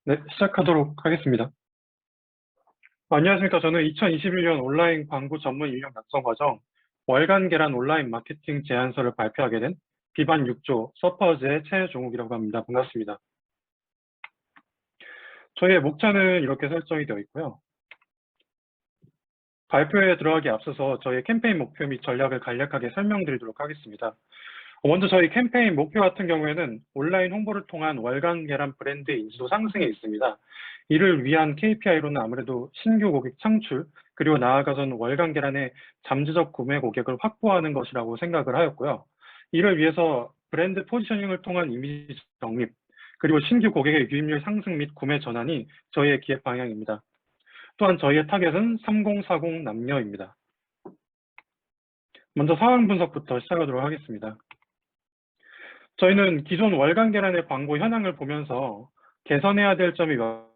네, 시작하도록 하겠습니다. 안녕하십니까. 저는 2021년 온라인 광고 전문 인력 낙성 과정 월간 계란 온라인 마케팅 제안서를 발표하게 된 비반 6조 서퍼즈의 최종욱이라고 합니다. 반갑습니다. 저희의 목차는 이렇게 설정이 되어 있고요. 발표에 들어가기 앞서서 저희의 캠페인 목표 및 전략을 간략하게 설명드리도록 하겠습니다. 먼저 저희 캠페인 목표 같은 경우에는 온라인 홍보를 통한 월간 계란 브랜드의 인지도 상승에 있습니다. 이를 위한 KPI로는 아무래도 신규 고객 창출, 그리고 나아가서는 월간 계란의 잠재적 구매 고객을 확보하는 것이라고 생각을 하였고요. 이를 위해서 브랜드 포지셔닝을 통한 이미지 정립, 그리고 신규 고객의 유입률 상승 및 구매 전환이 저희의 기획 방향입니다. 또한 저희의 타겟은 3040 남녀입니다. 먼저 상황 분석부터 시작하도록 하겠습니다. 저희는 기존 월간 계란의 광고 현황을 보면서 개선해야 될 점이 몇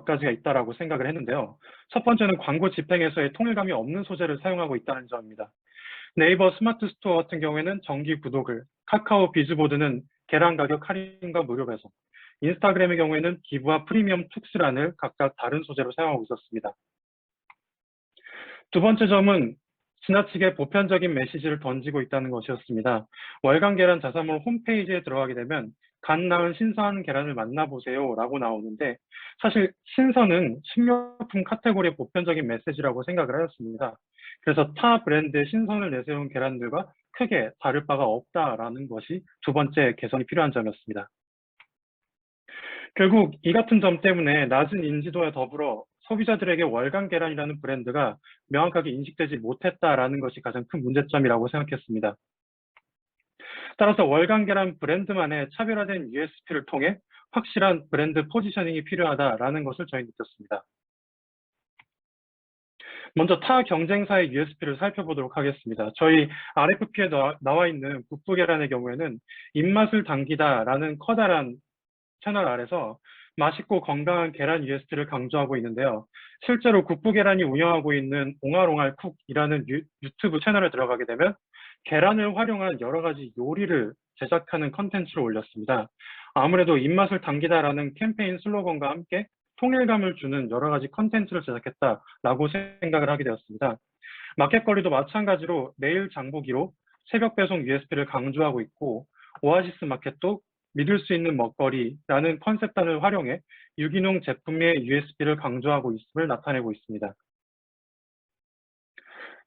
가지가 있다라고 생각을 했는데요. 첫 번째는 광고 집행에서의 통일감이 없는 소재를 사용하고 있다는 점입니다. 네이버 스마트 스토어 같은 경우에는 정기 구독을, 카카오 비즈보드는 계란 가격 할인과 무료 배송, 인스타그램의 경우에는 기부와 프리미엄 특수란을 각각 다른 소재로 사용하고 있었습니다. 두 번째 점은 지나치게 보편적인 메시지를 던지고 있다는 것이었습니다. 월간 계란 자사몰 홈페이지에 들어가게 되면 갓 나은 신선한 계란을 만나보세요 라고 나오는데, 사실 신선은 식료품 카테고리의 보편적인 메시지라고 생각을 하였습니다. 그래서 타 브랜드의 신선을 내세운 계란들과 크게 다를 바가 없다라는 것이 두 번째 개선이 필요한 점이었습니다. 결국 이 같은 점 때문에 낮은 인지도에 더불어 소비자들에게 월간 계란이라는 브랜드가 명확하게 인식되지 못했다라는 것이 가장 큰 문제점이라고 생각했습니다. 따라서 월간 계란 브랜드만의 차별화된 USP를 통해 확실한 브랜드 포지셔닝이 필요하다라는 것을 저희는 느꼈습니다. 먼저 타 경쟁사의 USP를 살펴보도록 하겠습니다. 저희 RFP에 나와 있는 국부계란의 경우에는 입맛을 당기다라는 커다란 채널 아래서 맛있고 건강한 계란 USP를 강조하고 있는데요. 실제로 국부계란이 운영하고 있는 옹알옹알 쿡이라는 유튜브 채널에 들어가게 되면 계란을 활용한 여러 가지 요리를 제작하는 컨텐츠를 올렸습니다. 아무래도 입맛을 당기다라는 캠페인 슬로건과 함께 통일감을 주는 여러 가지 컨텐츠를 제작했다라고 생각을 하게 되었습니다. 마켓거리도 마찬가지로 매일 장보기로 새벽 배송 USP를 강조하고 있고, 오아시스 마켓도 믿을 수 있는 먹거리라는 컨셉단을 활용해 유기농 제품의 USP를 강조하고 있음을 나타내고 있습니다.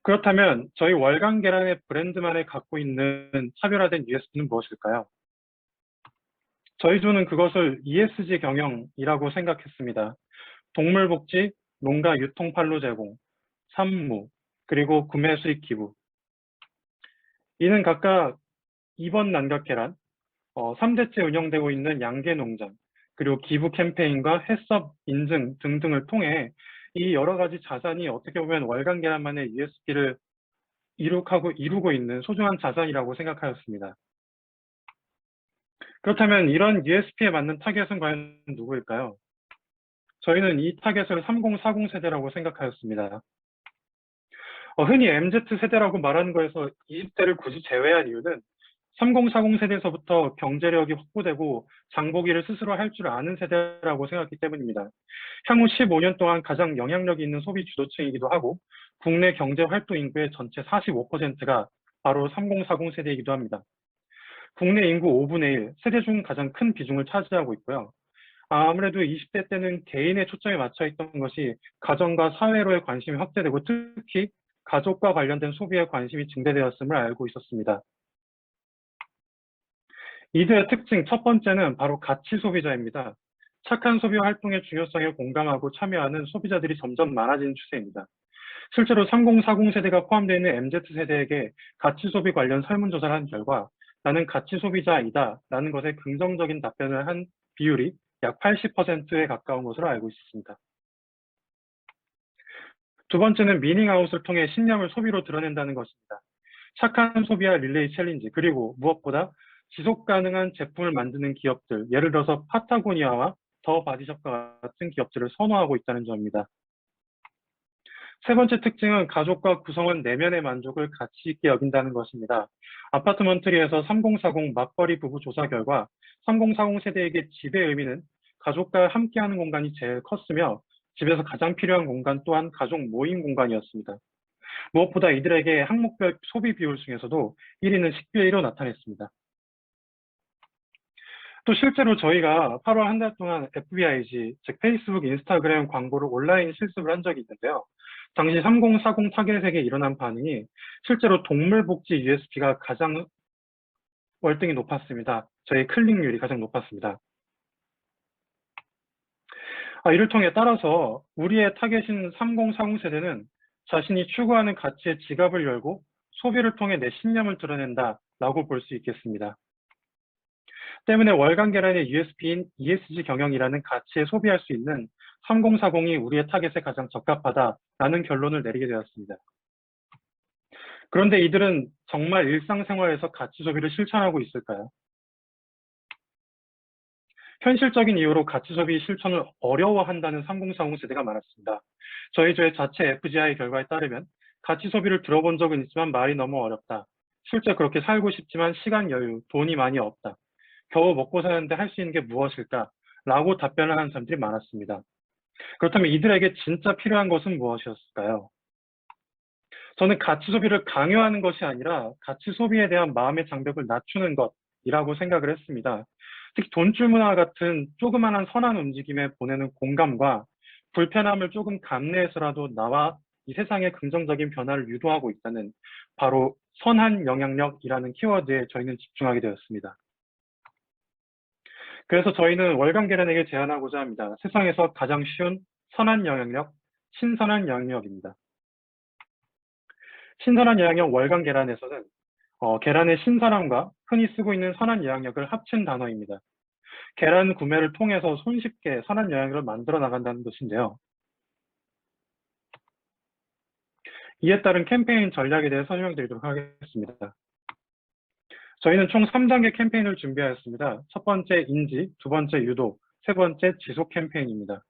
그렇다면 저희 월간 계란의 브랜드만에 갖고 있는 차별화된 USP는 무엇일까요? 저희 조는 그것을 ESG 경영이라고 생각했습니다. 동물복지, 농가 유통판로 제공, 산무, 그리고 구매 수익 기부. 이는 각각 2번 난각 계란, 3대째 운영되고 있는 양계 농장, 그리고 기부 캠페인과 햇섭 인증 등등을 통해 이 여러 가지 자산이 어떻게 보면 월간 계란만의 USP를 이루고 있는 소중한 자산이라고 생각하였습니다. 그렇다면 이런 USP에 맞는 타겟은 과연 누구일까요? 저희는 이 타겟을 3040 세대라고 생각하였습니다. 흔히 MZ 세대라고 말하는 거에서 20대를 굳이 제외한 이유는 3040 세대에서부터 경제력이 확보되고 장보기를 스스로 할 줄 아는 세대라고 생각했기 때문입니다. 향후 15년 동안 가장 영향력이 있는 소비 주도층이기도 하고, 국내 경제 활동 인구의 전체 45%가 바로 3040 세대이기도 합니다. 국내 인구 5분의 1, 세대 중 가장 큰 비중을 차지하고 있고요. 아무래도 20대 때는 개인의 초점에 맞춰 있던 것이 가정과 사회로의 관심이 확대되고, 특히 가족과 관련된 소비에 관심이 증대되었음을 알고 있었습니다. 이들의 특징 첫 번째는 바로 가치 소비자입니다. 착한 소비 활동의 중요성에 공감하고 참여하는 소비자들이 점점 많아지는 추세입니다. 실제로 3040 세대가 포함되어 있는 MZ세대에게 가치 소비 관련 설문조사를 한 결과 나는 가치 소비자이다 라는 것에 긍정적인 답변을 한 비율이 약 80%에 가까운 것으로 알고 있습니다. 두 번째는 미닝아웃을 통해 신념을 소비로 드러낸다는 것입니다. 착한 소비와 릴레이 챌린지, 그리고 무엇보다 지속 가능한 제품을 만드는 기업들, 예를 들어서 파타고니아와 더 바디샵과 같은 기업들을 선호하고 있다는 점입니다. 세 번째 특징은 가족과 구성원 내면의 만족을 가치 있게 여긴다는 것입니다. 아파트먼트리에서 3040 맞벌이 부부 조사 결과 3040 세대에게 집의 의미는 가족과 함께하는 공간이 제일 컸으며 집에서 가장 필요한 공간 또한 가족 모임 공간이었습니다. 무엇보다 이들에게 항목별 소비 비율 중에서도 1위는 식비의 1로 나타냈습니다. 또 실제로 저희가 8월 한 달 동안 FBIG, 즉 페이스북, 인스타그램 광고를 온라인 실습을 한 적이 있는데요. 당시 3040 타겟에게 일어난 반응이 실제로 동물복지 USP가 가장 월등히 높았습니다. 저희 클릭률이 가장 높았습니다. 이를 통해 따라서 우리의 타겟인 3040 세대는 자신이 추구하는 가치의 지갑을 열고 소비를 통해 내 신념을 드러낸다라고 볼 수 있겠습니다. 때문에 월간 계란의 USP인 ESG 경영이라는 가치에 소비할 수 있는 3040이 우리의 타겟에 가장 적합하다라는 결론을 내리게 되었습니다. 그런데 이들은 정말 일상생활에서 가치 소비를 실천하고 있을까요? 현실적인 이유로 가치 소비 실천을 어려워한다는 3040 세대가 많았습니다. 저희 조의 자체 FGI 결과에 따르면 가치 소비를 들어본 적은 있지만 말이 너무 어렵다. 실제 그렇게 살고 싶지만 시간 여유, 돈이 많이 없다. 겨우 먹고 사는데 할 수 있는 게 무엇일까? 라고 답변을 하는 사람들이 많았습니다. 그렇다면 이들에게 진짜 필요한 것은 무엇이었을까요? 저는 가치 소비를 강요하는 것이 아니라 가치 소비에 대한 마음의 장벽을 낮추는 것이라고 생각을 했습니다. 특히 돈줄 문화 같은 조그마한 선한 움직임에 보내는 공감과 불편함을 조금 감내해서라도 나와 이 세상의 긍정적인 변화를 유도하고 있다는 바로 선한 영향력이라는 키워드에 저희는 집중하게 되었습니다. 그래서 저희는 월간 계란에게 제안하고자 합니다. 세상에서 가장 쉬운 선한 영향력, 신선한 영향력입니다. 신선한 영향력 월간 계란에서는 계란의 신선함과 흔히 쓰고 있는 선한 영향력을 합친 단어입니다. 계란 구매를 통해서 손쉽게 선한 영향력을 만들어 나간다는 뜻인데요. 이에 따른 캠페인 전략에 대해 설명드리도록 하겠습니다. 저희는 총 3단계 캠페인을 준비하였습니다. 첫 번째 인지, 두 번째 유도, 세 번째 지속 캠페인입니다.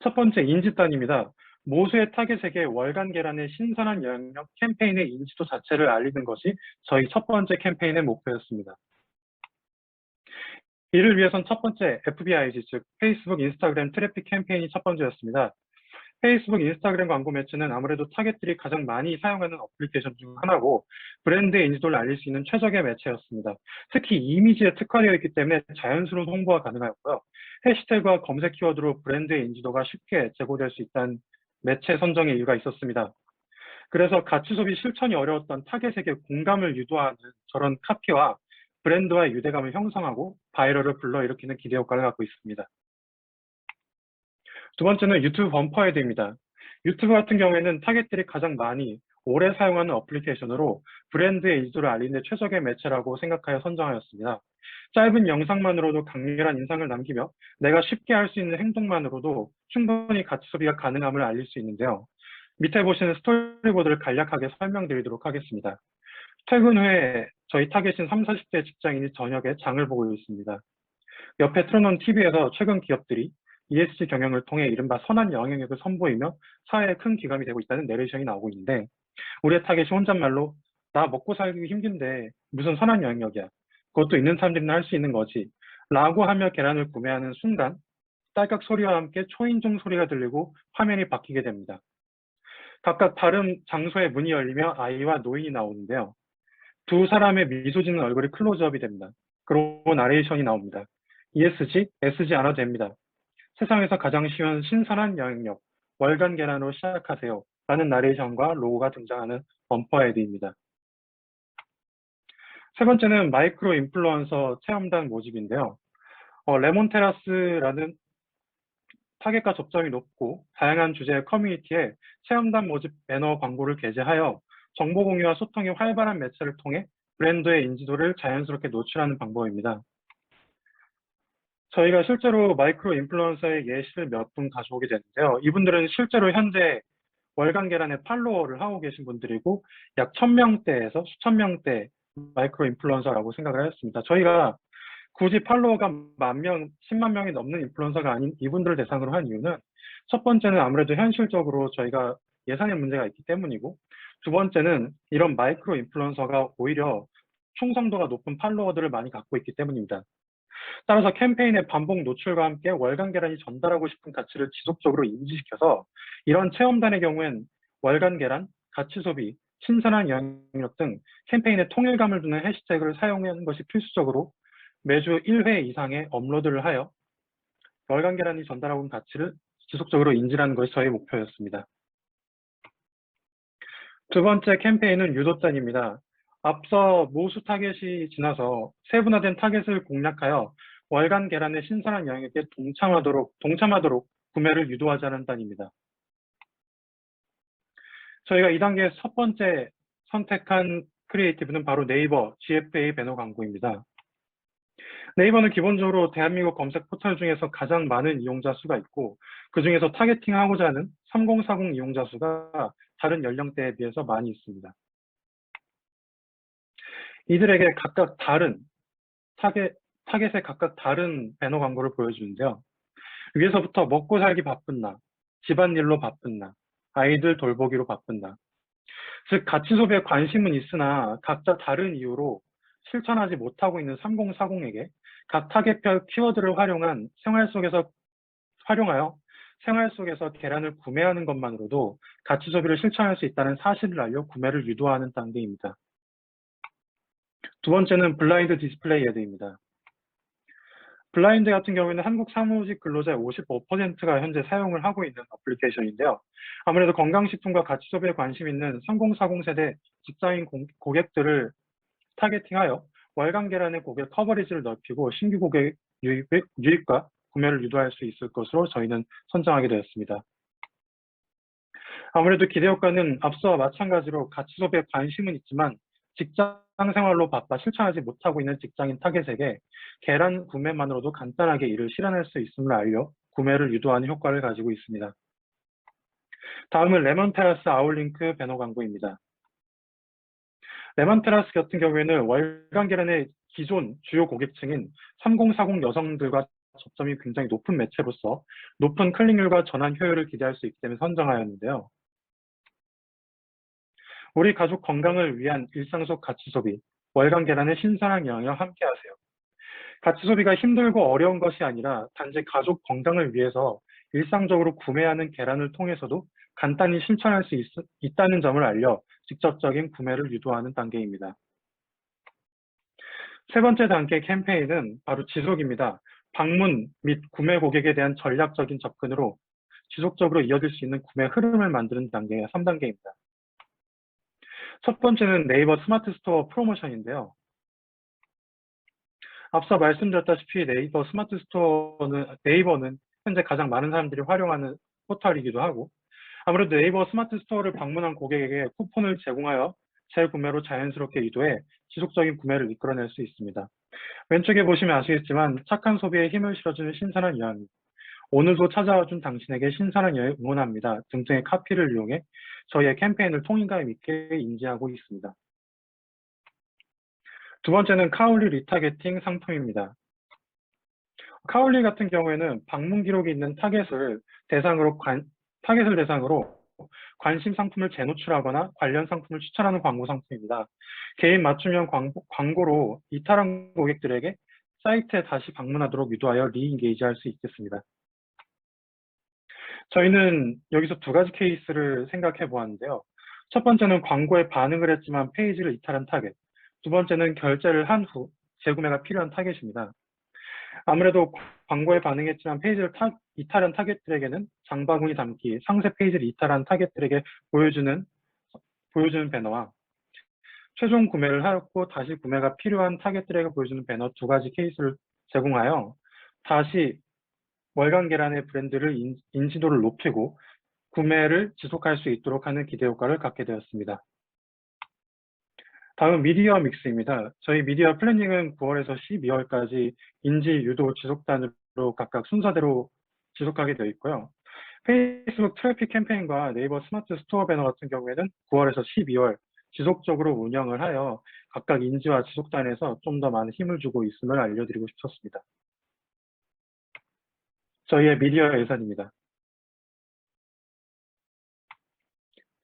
첫 번째 인지단입니다. 모수의 타겟에게 월간 계란의 신선한 영향력 캠페인의 인지도 자체를 알리는 것이 저희 첫 번째 캠페인의 목표였습니다. 이를 위해선 첫 번째 FBIG, 즉 페이스북, 인스타그램 트래픽 캠페인이 첫 번째였습니다. 페이스북, 인스타그램 광고 매체는 아무래도 타겟들이 가장 많이 사용하는 어플리케이션 중 하나고 브랜드의 인지도를 알릴 수 있는 최적의 매체였습니다. 특히 이미지에 특화되어 있기 때문에 자연스러운 홍보가 가능하였고요. 해시태그와 검색 키워드로 브랜드의 인지도가 쉽게 제고될 수 있다는 매체 선정의 이유가 있었습니다. 그래서 가치 소비 실천이 어려웠던 타겟에게 공감을 유도하는 저런 카피와 브랜드와의 유대감을 형성하고 바이럴을 불러일으키는 기대 효과를 갖고 있습니다. 두 번째는 유튜브 범퍼 헤드입니다. 유튜브 같은 경우에는 타겟들이 가장 많이 오래 사용하는 어플리케이션으로 브랜드의 인지도를 알리는 최적의 매체라고 생각하여 선정하였습니다. 짧은 영상만으로도 강렬한 인상을 남기며 내가 쉽게 할 수 있는 행동만으로도 충분히 가치 소비가 가능함을 알릴 수 있는데요. 밑에 보시는 스토리보드를 간략하게 설명드리도록 하겠습니다. 퇴근 후에 저희 타겟인 30, 40대 직장인이 저녁에 장을 보고 있습니다. 옆에 틀어놓은 TV에서 최근 기업들이 ESG 경영을 통해 이른바 선한 영향력을 선보이며 사회에 큰 기감이 되고 있다는 내레이션이 나오고 있는데 우리의 타겟이 혼잣말로 나 먹고 살기 힘든데 무슨 선한 영향력이야. 그것도 있는 사람들이나 할 수 있는 거지. 라고 하며 계란을 구매하는 순간 딸깍 소리와 함께 초인종 소리가 들리고 화면이 바뀌게 됩니다. 각각 다른 장소에 문이 열리며 아이와 노인이 나오는데요. 두 사람의 미소 짓는 얼굴이 클로즈업이 됩니다. 그리고 나레이션이 나옵니다. ESG, SG 않아도 됩니다. 세상에서 가장 쉬운 신선한 영향력, 월간 계란으로 시작하세요. 라는 나레이션과 로고가 등장하는 범퍼 헤드입니다. 세 번째는 마이크로 인플루언서 체험단 모집인데요. 레몬테라스라는 타겟과 접점이 높고 다양한 주제의 커뮤니티에 체험단 모집 배너 광고를 게재하여 정보 공유와 소통이 활발한 매체를 통해 브랜드의 인지도를 자연스럽게 노출하는 방법입니다. 저희가 실제로 마이크로 인플루언서의 예시를 몇 분 가져오게 됐는데요. 이분들은 실제로 현재 월간 계란의 팔로워를 하고 계신 분들이고 약 1000명대에서 수천 명대 마이크로 인플루언서라고 생각을 했습니다. 저희가 굳이 팔로워가 10,000명, 10만 명이 넘는 인플루언서가 아닌 이분들을 대상으로 한 이유는 첫 번째는 아무래도 현실적으로 저희가 예산의 문제가 있기 때문이고 두 번째는 이런 마이크로 인플루언서가 오히려 충성도가 높은 팔로워들을 많이 갖고 있기 때문입니다. 따라서 캠페인의 반복 노출과 함께 월간 계란이 전달하고 싶은 가치를 지속적으로 인지시켜서 이런 체험단의 경우엔 월간 계란, 가치 소비, 신선한 영향력 등 캠페인에 통일감을 두는 해시태그를 사용하는 것이 필수적으로 매주 1회 이상의 업로드를 하여 월간 계란이 전달하고 있는 가치를 지속적으로 인지하는 것이 저희 목표였습니다. 두 번째 캠페인은 유도단입니다. 앞서 모수 타겟이 지나서 세분화된 타겟을 공략하여 월간 계란의 신선한 영역에 동참하도록 구매를 유도하자는 단입니다. 저희가 2단계 첫 번째 선택한 크리에이티브는 바로 네이버 GFA 배너 광고입니다. 네이버는 기본적으로 대한민국 검색 포털 중에서 가장 많은 이용자 수가 있고 그 중에서 타겟팅하고자 하는 3040 이용자 수가 다른 연령대에 비해서 많이 있습니다. 이들에게 각각 다른 타겟에 각각 다른 배너 광고를 보여주는데요. 위에서부터 먹고 살기 바쁜 나, 집안일로 바쁜 나, 아이들 돌보기로 바쁜 나. 즉 가치 소비에 관심은 있으나 각자 다른 이유로 실천하지 못하고 있는 3040에게 각 타겟별 키워드를 활용하여 생활 속에서 계란을 구매하는 것만으로도 가치 소비를 실천할 수 있다는 사실을 알려 구매를 유도하는 단계입니다. 두 번째는 블라인드 디스플레이 애드입니다. 블라인드 같은 경우에는 한국 사무직 근로자의 55%가 현재 사용을 하고 있는 어플리케이션인데요. 아무래도 건강식품과 가치 소비에 관심 있는 3040 세대 직장인 고객들을 타겟팅하여 월간 계란의 고객 커버리지를 넓히고 신규 고객 유입과 구매를 유도할 수 있을 것으로 저희는 선정하게 되었습니다. 아무래도 기대 효과는 앞서와 마찬가지로 가치 소비에 관심은 있지만 직장 생활로 바빠 실천하지 못하고 있는 직장인 타겟에게 계란 구매만으로도 간단하게 이를 실현할 수 있음을 알려 구매를 유도하는 효과를 가지고 있습니다. 다음은 레몬테라스 아울링크 배너 광고입니다. 레몬테라스 같은 경우에는 월간 계란의 기존 주요 고객층인 3040 여성들과 접점이 굉장히 높은 매체로서 높은 클릭률과 전환 효율을 기대할 수 있기 때문에 선정하였는데요. 우리 가족 건강을 위한 일상 속 가치 소비, 월간 계란의 신선한 영역 함께 하세요. 가치 소비가 힘들고 어려운 것이 아니라 단지 가족 건강을 위해서 일상적으로 구매하는 계란을 통해서도 간단히 실천할 수 있다는 점을 알려 직접적인 구매를 유도하는 단계입니다. 세 번째 단계 캠페인은 바로 지속입니다. 방문 및 구매 고객에 대한 전략적인 접근으로 지속적으로 이어질 수 있는 구매 흐름을 만드는 단계가 3단계입니다. 첫 번째는 네이버 스마트 스토어 프로모션인데요. 앞서 말씀드렸다시피 네이버는 현재 가장 많은 사람들이 활용하는 포털이기도 하고 아무래도 네이버 스마트 스토어를 방문한 고객에게 쿠폰을 제공하여 재구매로 자연스럽게 유도해 지속적인 구매를 이끌어낼 수 있습니다. 왼쪽에 보시면 아시겠지만 착한 소비에 힘을 실어주는 신선한 여행, 오늘도 찾아와준 당신에게 신선한 여행 응원합니다 등등의 카피를 이용해 저희의 캠페인을 통일감 있게 인지하고 있습니다. 두 번째는 카울리 리타게팅 상품입니다. 카울리 같은 경우에는 방문 기록이 있는 타겟을 대상으로 관심 상품을 재노출하거나 관련 상품을 추천하는 광고 상품입니다. 개인 맞춤형 광고로 이탈한 고객들에게 사이트에 다시 방문하도록 유도하여 리인게이지할 수 있겠습니다. 저희는 여기서 두 가지 케이스를 생각해 보았는데요. 첫 번째는 광고에 반응을 했지만 페이지를 이탈한 타겟. 두 번째는 결제를 한 후 재구매가 필요한 타겟입니다. 아무래도 광고에 반응했지만 페이지를 이탈한 타겟들에게는 장바구니 담기, 상세 페이지를 이탈한 타겟들에게 보여주는 배너와 최종 구매를 하였고 다시 구매가 필요한 타겟들에게 보여주는 배너 두 가지 케이스를 제공하여 다시 월간 계란의 브랜드를 인지도를 높이고 구매를 지속할 수 있도록 하는 기대 효과를 갖게 되었습니다. 다음 미디어 믹스입니다. 저희 미디어 플래닝은 9월에서 12월까지 인지, 유도, 지속단으로 각각 순서대로 지속하게 되어 있고요. 페이스북 트래픽 캠페인과 네이버 스마트 스토어 배너 같은 경우에는 9월에서 12월 지속적으로 운영을 하여 각각 인지와 지속단에서 좀 더 많은 힘을 주고 있음을 알려드리고 싶었습니다. 저희의 미디어 예산입니다.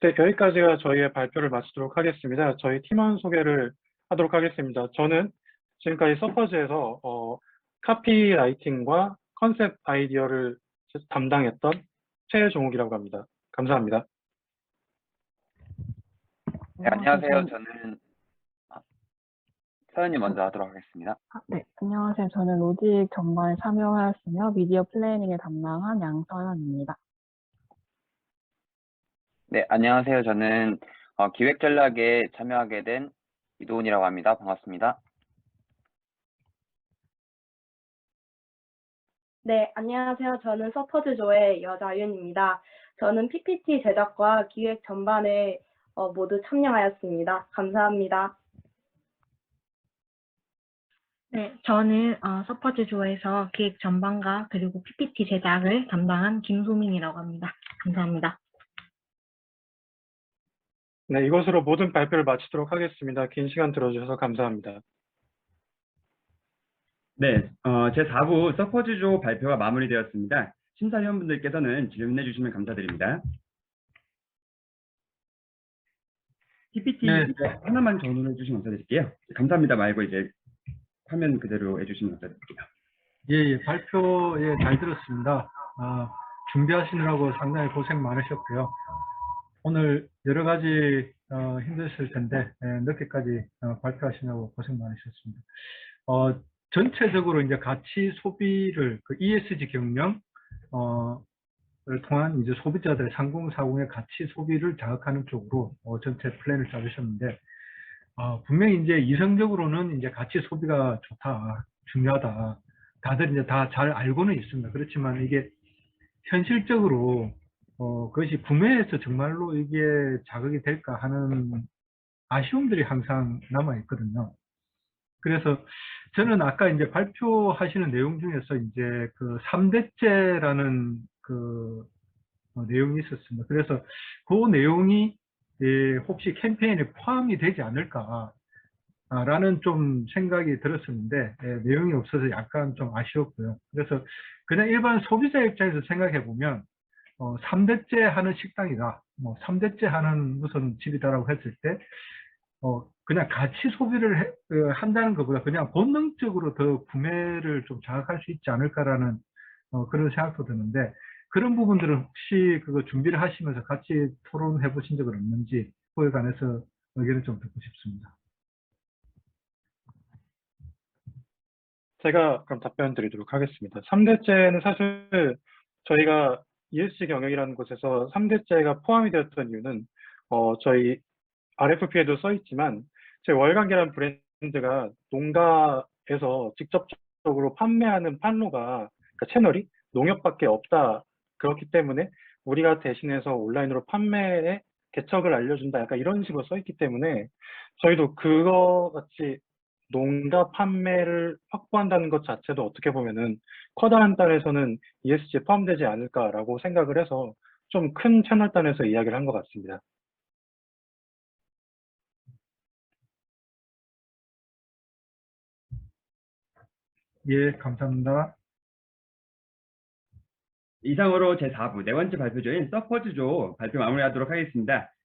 네, 여기까지가 저희의 발표를 마치도록 하겠습니다. 저희 팀원 소개를 하도록 하겠습니다. 저는 지금까지 서퍼즈에서 카피라이팅과 컨셉 아이디어를 담당했던 최종욱이라고 합니다. 감사합니다. 네, 안녕하세요. 저는 서연님 먼저 하도록 하겠습니다. 네, 안녕하세요. 저는 로직 전반에 참여하였으며 미디어 플래닝을 담당한 양서연입니다. 네, 안녕하세요. 저는 기획 전략에 참여하게 된 이도훈이라고 합니다. 반갑습니다. 네, 안녕하세요. 저는 서퍼즈조의 여자윤입니다. 저는 PPT 제작과 기획 전반에 모두 참여하였습니다. 감사합니다. 네, 저는 서퍼즈조에서 기획 전반과 그리고 PPT 제작을 담당한 김소민이라고 합니다. 감사합니다. 네, 이것으로 모든 발표를 마치도록 하겠습니다. 긴 시간 들어주셔서 감사합니다. 네, 제4부 서퍼즈조 발표가 마무리되었습니다. 심사위원분들께서는 질문해 주시면 감사드립니다. PPT 네. 이제 하나만 정리해 주시면 감사드릴게요. 감사합니다 말고 이제 화면 그대로 해주시면 감사드릴게요. 예, 발표 잘 들었습니다. 준비하시느라고 상당히 고생 많으셨고요. 오늘 여러 가지 힘드셨을 텐데 늦게까지 발표하시느라고 고생 많으셨습니다. 전체적으로 이제 가치 소비를 그 ESG 경영 를 통한 이제 소비자들의 상공사공의 가치 소비를 자극하는 쪽으로 전체 플랜을 짜주셨는데 분명히 이제 이성적으로는 이제 가치 소비가 좋다, 중요하다. 다들 이제 다 잘 알고는 있습니다. 그렇지만 이게 현실적으로 그것이 구매에서 정말로 이게 자극이 될까 하는 아쉬움들이 항상 남아 있거든요. 그래서 저는 아까 이제 발표하시는 내용 중에서 이제 그 3대째라는 그 내용이 있었습니다. 그래서 그 내용이 혹시 캠페인에 포함이 되지 않을까 라는 좀 생각이 들었었는데 내용이 없어서 약간 좀 아쉬웠고요. 그래서 그냥 일반 소비자 입장에서 생각해 보면 3대째 하는 식당이다, 뭐 3대째 하는 무슨 집이다라고 했을 때 그냥 가치 소비를 한다는 것보다 그냥 본능적으로 더 구매를 좀 자극할 수 있지 않을까라는 그런 생각도 드는데, 그런 부분들은 혹시 그거 준비를 하시면서 같이 토론해 보신 적은 없는지 그거에 관해서 의견을 좀 듣고 싶습니다. 제가 그럼 답변 드리도록 하겠습니다. 3대째는 사실 저희가 ESG 경영이라는 곳에서 3대째가 포함이 되었던 이유는 저희 RFP에도 써 있지만 저희 월간계란 브랜드가 농가에서 직접적으로 판매하는 판로가, 그러니까 채널이 농협밖에 없다. 그렇기 때문에 우리가 대신해서 온라인으로 판매의 개척을 알려준다. 약간 이런 식으로 써 있기 때문에 저희도 그거 같이 농가 판매를 확보한다는 것 자체도 어떻게 보면은 커다란 단에서는 ESG에 포함되지 않을까라고 생각을 해서 좀 큰 채널 단에서 이야기를 한 것 같습니다. 예, 감사합니다. 이상으로 제4부 네 번째 발표조인 서퍼즈조 발표 마무리하도록 하겠습니다.